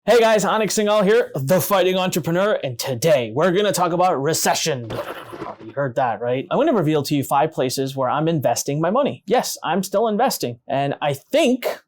Hey guys, Anik Singal here, the fighting entrepreneur, and today we're going to talk about recession. You heard that, right? I'm going to reveal to you 5 places where I'm investing my money. Yes, I'm still investing, and I think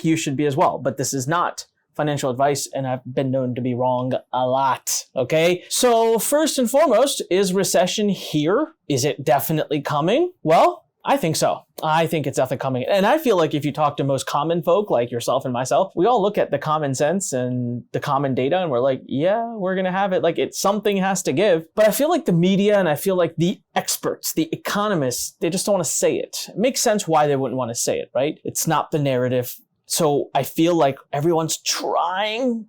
you should be as well, but this is not financial advice, and I've been known to be wrong a lot, okay? So first and foremost, is recession here? Is it definitely coming? Well, I think so. I think it's definitely coming. And I feel like if you talk to most common folk like yourself and myself, we all look at the common sense and the common data and we're like, yeah, we're going to have it. Like something has to give. But I feel like the media and I feel like the experts, the economists, they just don't want to say it. It makes sense why they wouldn't want to say it, right? It's not the narrative. So I feel like everyone's trying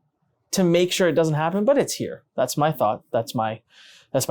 to make sure it doesn't happen, but it's here. That's my thought. That's my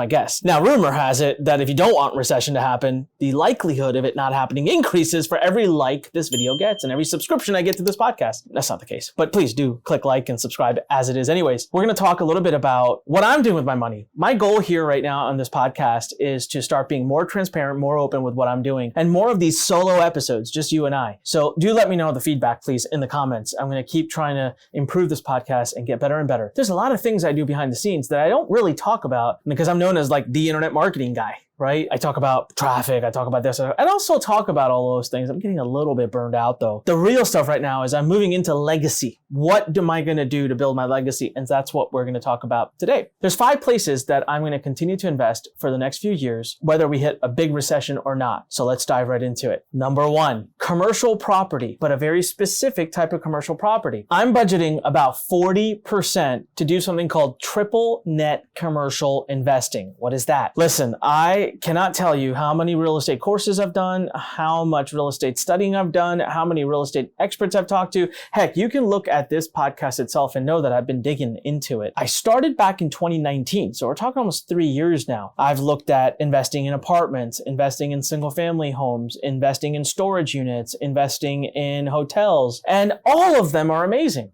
guess. Now, rumor has it that if you don't want recession to happen, the likelihood of it not happening increases for every like this video gets and every subscription I get to this podcast. That's not the case, but please do click like and subscribe as it is anyways. We're going to talk a little bit about what I'm doing with my money. My goal here right now on this podcast is to start being more transparent, more open with what I'm doing, and more of these solo episodes, just you and I. So do let me know the feedback, please, in the comments. I'm going to keep trying to improve this podcast and get better and better. There's a lot of things I do behind the scenes that I don't really talk about because I'm known as like the internet marketing guy, right? I talk about traffic, I talk about this, and also talk about all those things. I'm getting a little bit burned out though. The real stuff right now is I'm moving into legacy. What am I going to do to build my legacy? And that's what we're going to talk about today. There's 5 places that I'm going to continue to invest for the next few years, whether we hit a big recession or not. So let's dive right into it. Number 1, commercial property, but a very specific type of commercial property. I'm budgeting about 40% to do something called triple net commercial investing. What is that? Listen, I cannot tell you how many real estate courses I've done, how much real estate studying I've done, how many real estate experts I've talked to. Heck, you can look at this podcast itself and know that I've been digging into it. I started back in 2019, so we're talking almost 3 years now. I've looked at investing in apartments, investing in single family homes, investing in storage units, investing in hotels, and all of them are amazing.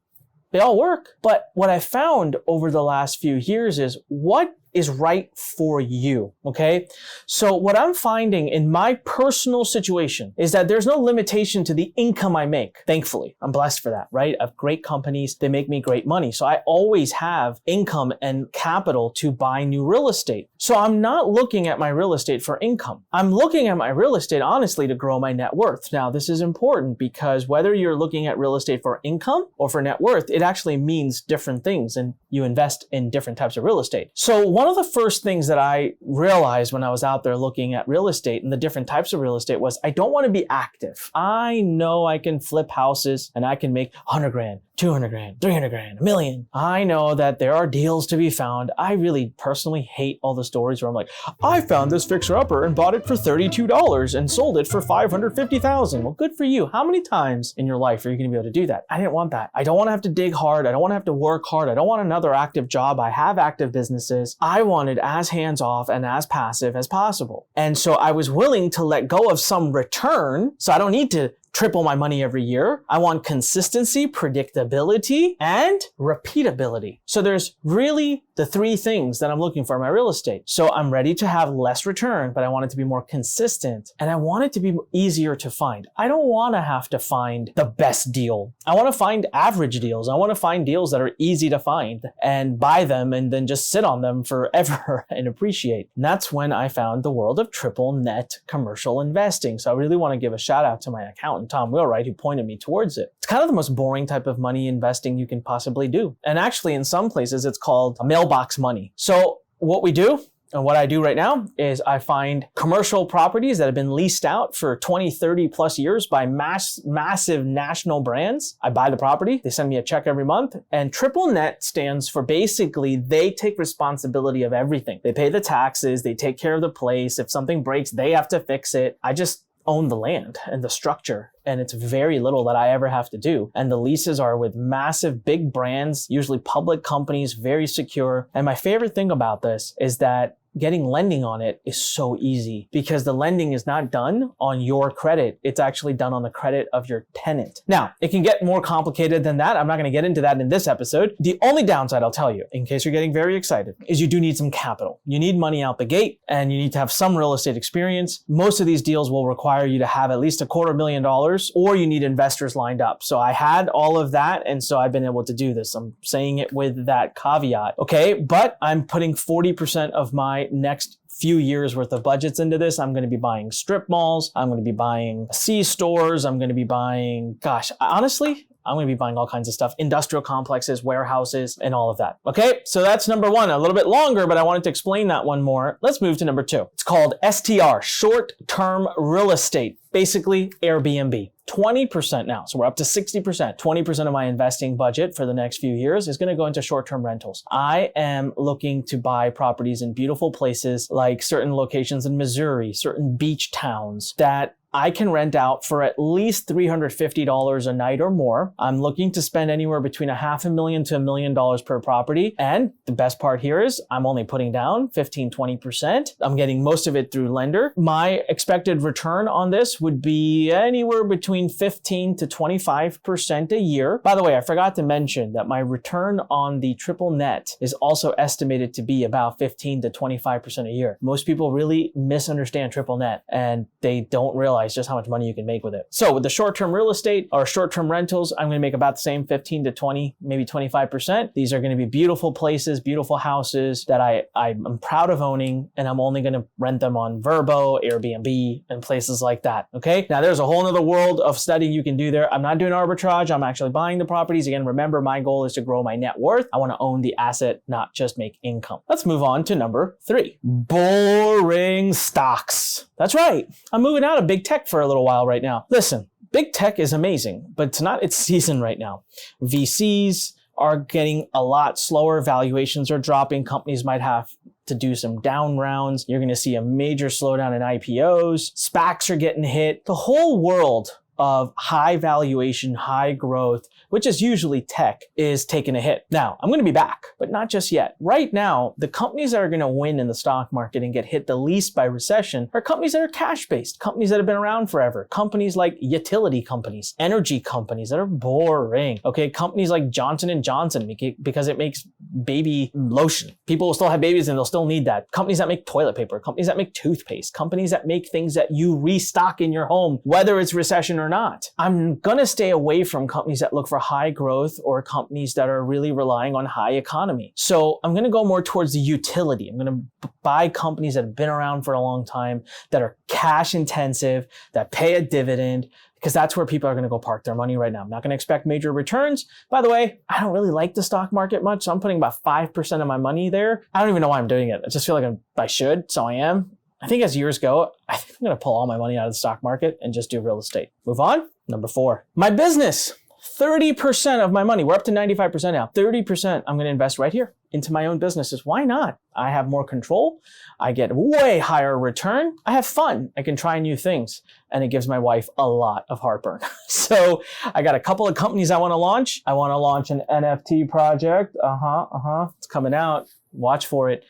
They all work. But what I found over the last few years is what is right for you, okay? So what I'm finding in my personal situation is that there's no limitation to the income I make. Thankfully, I'm blessed for that, right? I have great companies, they make me great money. So I always have income and capital to buy new real estate. So I'm not looking at my real estate for income. I'm looking at my real estate, honestly, to grow my net worth. Now, this is important because whether you're looking at real estate for income or for net worth, it actually means different things and you invest in different types of real estate. So one of the first things that I realized when I was out there looking at real estate and the different types of real estate was I don't want to be active. I know I can flip houses and I can make 100 grand, 200 grand, 300 grand, $1 million. I know that there are deals to be found. I really personally hate all the stories where I'm like, I found this fixer-upper and bought it for $32 and sold it for $550,000. Well, good for you. How many times in your life are you going to be able to do that? I didn't want that. I don't want to have to dig hard. I don't want to have to work hard. I don't want another active job. I have active businesses. I wanted as hands-off and as passive as possible. And so I was willing to let go of some return. So I don't need to triple my money every year. I want consistency, predictability, and repeatability. So there's really the 3 things that I'm looking for in my real estate. So I'm ready to have less return, but I want it to be more consistent and I want it to be easier to find. I don't want to have to find the best deal. I want to find average deals. I want to find deals that are easy to find and buy them and then just sit on them forever and appreciate. And that's when I found the world of triple net commercial investing. So I really want to give a shout out to my accountant, Tom Wheelwright, who pointed me towards it. It's kind of the most boring type of money investing you can possibly do. And actually in some places it's called a mailbox money. So what we do and what I do right now is I find commercial properties that have been leased out for 20, 30 plus years by massive national brands. I buy the property, they send me a check every month, and triple net stands for basically they take responsibility of everything. They pay the taxes, they take care of the place. If something breaks, they have to fix it. I just own the land and the structure, and it's very little that I ever have to do. And the leases are with massive big brands, usually public companies, very secure. And my favorite thing about this is that getting lending on it is so easy because the lending is not done on your credit. It's actually done on the credit of your tenant. Now, it can get more complicated than that. I'm not going to get into that in this episode. The only downside I'll tell you, in case you're getting very excited, is you do need some capital. You need money out the gate and you need to have some real estate experience. Most of these deals will require you to have at least $250,000 or you need investors lined up. So I had all of that and so I've been able to do this. I'm saying it with that caveat, okay? But I'm putting 40% of my next few years worth of budgets into this. I'm going to be buying strip malls. I'm going to be buying C-stores. I'm going to be buying, honestly, I'm going to be buying all kinds of stuff, industrial complexes, warehouses, and all of that. Okay, so that's number one, a little bit longer, but I wanted to explain that one more. Let's move to number two. It's called STR, short-term real estate, basically Airbnb. 20% now, so we're up to 60%. 20% of my investing budget for the next few years is going to go into short-term rentals. I am looking to buy properties in beautiful places like certain locations in Missouri, certain beach towns that I can rent out for at least $350 a night or more. I'm looking to spend anywhere between $500,000 to $1 million per property. And the best part here is I'm only putting down 15-20%. I'm getting most of it through lender. My expected return on this would be anywhere between 15 to 25% a year. By the way, I forgot to mention that my return on the triple net is also estimated to be about 15 to 25% a year. Most people really misunderstand triple net and they don't realize just how much money you can make with it. So with the short-term real estate or short-term rentals, I'm going to make about the same 15 to 20, maybe 25%. These are going to be beautiful places, beautiful houses that I'm proud of owning, and I'm only going to rent them on Vrbo, Airbnb, and places like that. Okay. Now there's a whole nother world of studying you can do there. I'm not doing arbitrage. I'm actually buying the properties. Again, remember my goal is to grow my net worth. I want to own the asset, not just make income. Let's move on to number three. Boring stocks. That's right. I'm moving out of big tech for a little while right now. Listen, big tech is amazing, but it's not its season right now. VCs are getting a lot slower. Valuations are dropping. Companies might have to do some down rounds. You're going to see a major slowdown in IPOs. SPACs are getting hit. The whole world of high valuation, high growth, which is usually tech, is taking a hit. Now, I'm going to be back, but not just yet. Right now, the companies that are going to win in the stock market and get hit the least by recession are companies that are cash-based, companies that have been around forever, companies like utility companies, energy companies that are boring, okay? Companies like Johnson & Johnson, because it makes baby lotion. People will still have babies and they'll still need that. Companies that make toilet paper, companies that make toothpaste, companies that make things that you restock in your home, whether it's recession or not. I'm going to stay away from companies that look for high growth or companies that are really relying on high economy. So I'm going to go more towards the utility. I'm going to buy companies that have been around for a long time, that are cash intensive, that pay a dividend, because that's where people are going to go park their money right now. I'm not going to expect major returns. By the way, I don't really like the stock market much, so I'm putting about 5% of my money there. I don't even know why I'm doing it. I just feel like I should, so I am. I think as years go, I think I'm going to pull all my money out of the stock market and just do real estate. Move on. Number four, my business. 30% of my money, we're up to 95% now. 30% I'm going to invest right here into my own businesses. Why not? I have more control. I get way higher return. I have fun. I can try new things. And it gives my wife a lot of heartburn. So I got a couple of companies I want to launch. I want to launch an NFT project. It's coming out. Watch for it.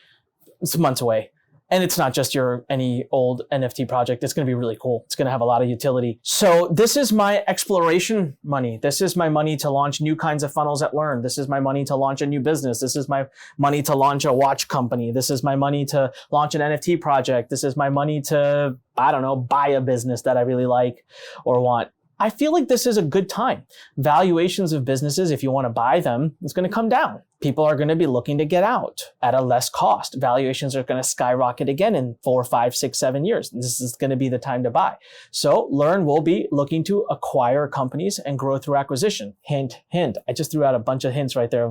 It's months away. And it's not just any old NFT project. It's going to be really cool. It's going to have a lot of utility. So this is my exploration money. This is my money to launch new kinds of funnels at Lurn. This is my money to launch a new business. This is my money to launch a watch company. This is my money to launch an NFT project. This is my money to, buy a business that I really like or want. I feel like this is a good time. Valuations of businesses, if you want to buy them, it's going to come down. People are going to be looking to get out at a less cost. Valuations are going to skyrocket again in 4, 5, 6, 7 years. This is going to be the time to buy. So Lurn will be looking to acquire companies and grow through acquisition. Hint, hint. I just threw out a bunch of hints right there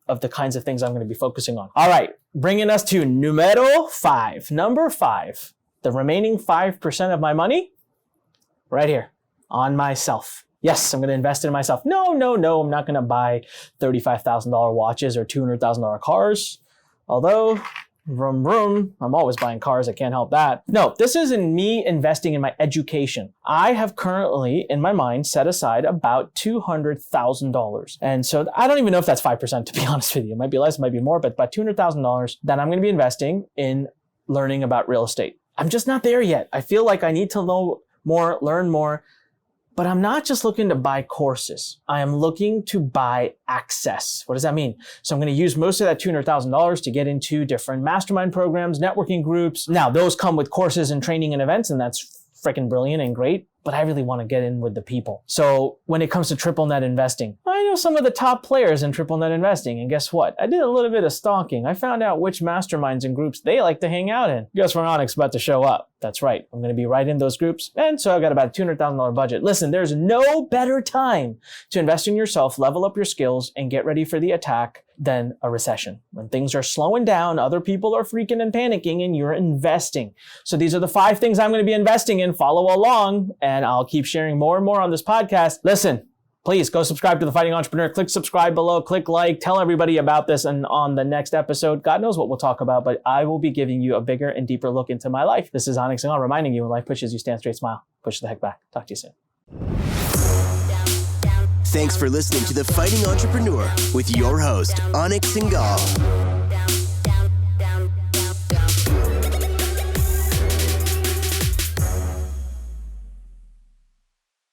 of the kinds of things I'm going to be focusing on. All right, bringing us to numero 5. Number 5, the remaining 5% of my money right here. On myself. Yes, I'm going to invest in myself. No. I'm not going to buy $35,000 watches or $200,000 cars. Although, vroom, I'm always buying cars. I can't help that. No, this isn't me investing in my education. I have currently, in my mind, set aside about $200,000. And so I don't even know if that's 5%, to be honest with you. It might be less, it might be more, but about $200,000 that I'm going to be investing in learning about real estate. I'm just not there yet. I feel like I need to know more, learn more, but I'm not just looking to buy courses. I am looking to buy access. What does that mean? So I'm going to use most of that $200,000 to get into different mastermind programs, networking groups. Now, those come with courses and training and events, and that's freaking brilliant and great, but I really want to get in with the people. So when it comes to triple net investing, I know some of the top players in triple net investing, and guess what? I did a little bit of stalking. I found out which masterminds and groups they like to hang out in. Guess where Anik's about to show up? That's right. I'm going to be right in those groups. And so I've got about a $200,000 budget. Listen, there's no better time to invest in yourself, level up your skills, and get ready for the attack than a recession. When things are slowing down, other people are freaking and panicking, and you're investing. So these are the 5 things I'm going to be investing in. Follow along, and I'll keep sharing more and more on this podcast. Listen, please go subscribe to The Fighting Entrepreneur. Click subscribe below, click like, tell everybody about this. And on the next episode, God knows what we'll talk about, but I will be giving you a bigger and deeper look into my life. This is Anik Singal reminding you, when life pushes you, stand straight, smile. Push the heck back. Talk to you soon. Thanks for listening to The Fighting Entrepreneur with your host, Anik Singal.